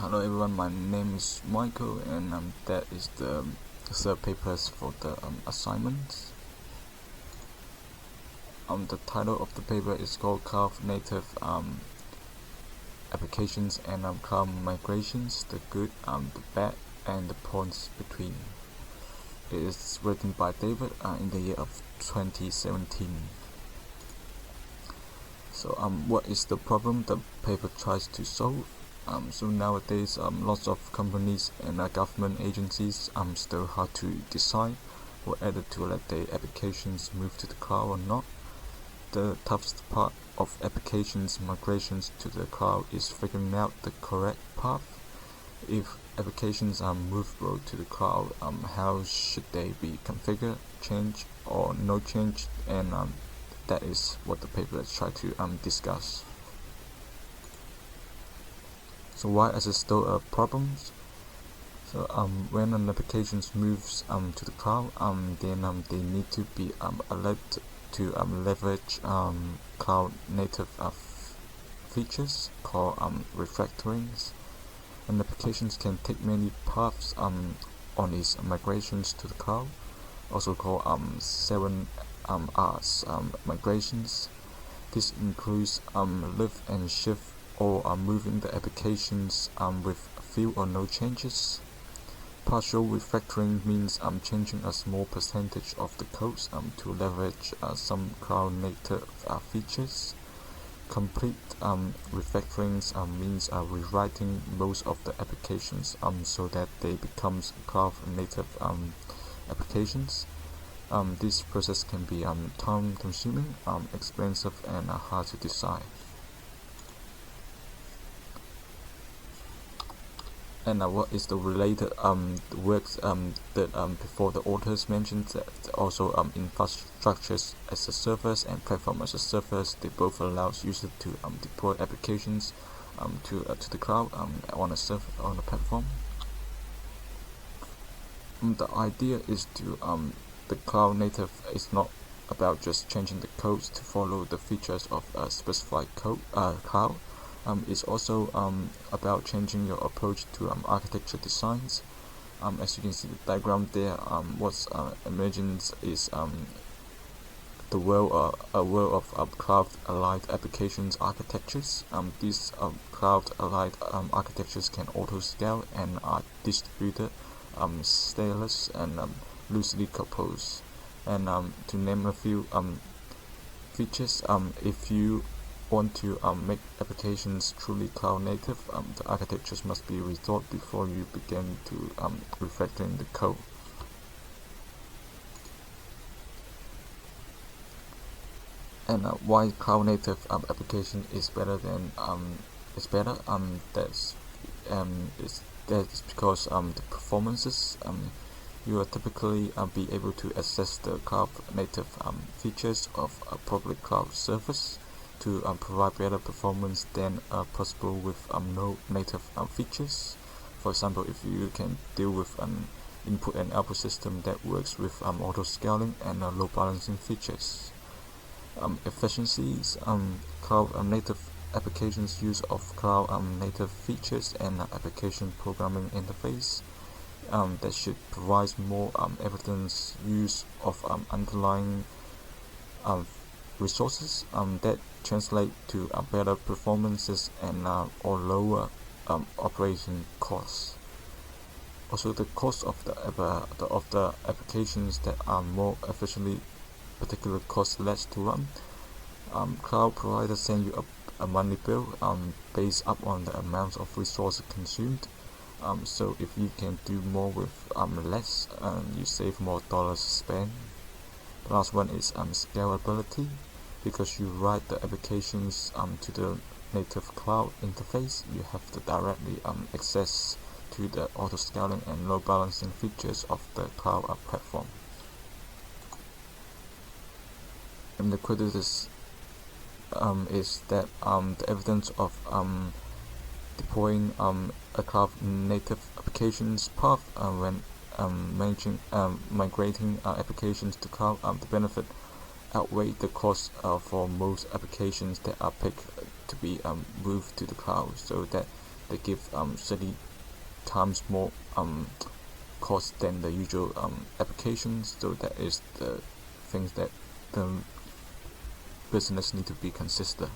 Hello everyone, my name is Michael, and that is the third papers for the assignments. The title of the paper is called Cloud Native Applications and Cloud Migrations: The Good, the Bad, and the Points Between. It is written by David in the year of 2017. So what is the problem the paper tries to solve? So nowadays, lots of companies and government agencies still hard to decide whether to let their applications move to the cloud or not. The toughest part of applications migrations to the cloud is figuring out the correct path. If applications are movable to the cloud, how should they be configured, changed, or no change? And that is what the paper is trying to discuss. So why is it still a problem? So when an application moves to the cloud, then they need to be allowed to leverage cloud native features called refactorings. And applications can take many paths on its migrations to the cloud, also called 7Rs migrations. This includes lift and shift, or moving the applications with few or no changes. Partial refactoring means changing a small percentage of the code to leverage some cloud native features. Complete refactorings means rewriting most of the applications so that they become cloud native applications. This process can be time consuming, expensive, and hard to decide. And what is the related works that before the authors mentioned, that also infrastructures as a service and platform as a service, they both allow users to deploy applications to the cloud on a platform. The idea is to the cloud native is not about just changing the codes to follow the features of a specified cloud. It's also about changing your approach to architecture designs. As you can see the diagram there, what's emergent is a world of cloud-aligned applications architectures. These cloud-aligned architectures can auto-scale and are distributed, stateless, and loosely composed. And to name a few features, if you want to make applications truly cloud native, the architectures must be rethought before you begin to refactoring the code. And why cloud native application is better than that's because the performances, you will typically be able to access the cloud native features of a public cloud service to provide better performance than possible with no native features. For example, if you can deal with an input and output system that works with auto scaling and load balancing features. Efficiencies, cloud native applications use of cloud native features and application programming interface that should provide more evidence use of underlying resources that translate to better performances and or lower operation costs. Also, the cost of the applications that are more efficiently particular cost less to run. Cloud providers send you a monthly bill based upon the amount of resources consumed. So if you can do more with less, you save more dollars spent. The last one is scalability, because you write the applications to the native cloud interface, you have to directly access to the auto scaling and load balancing features of the cloud platform. And the criticism is that the evidence of deploying a cloud native applications path when migrating applications to cloud, the benefit outweigh the cost for most applications that are picked to be moved to the cloud, so that they give 30 times more cost than the usual applications. So that is the things that the business need to be considered.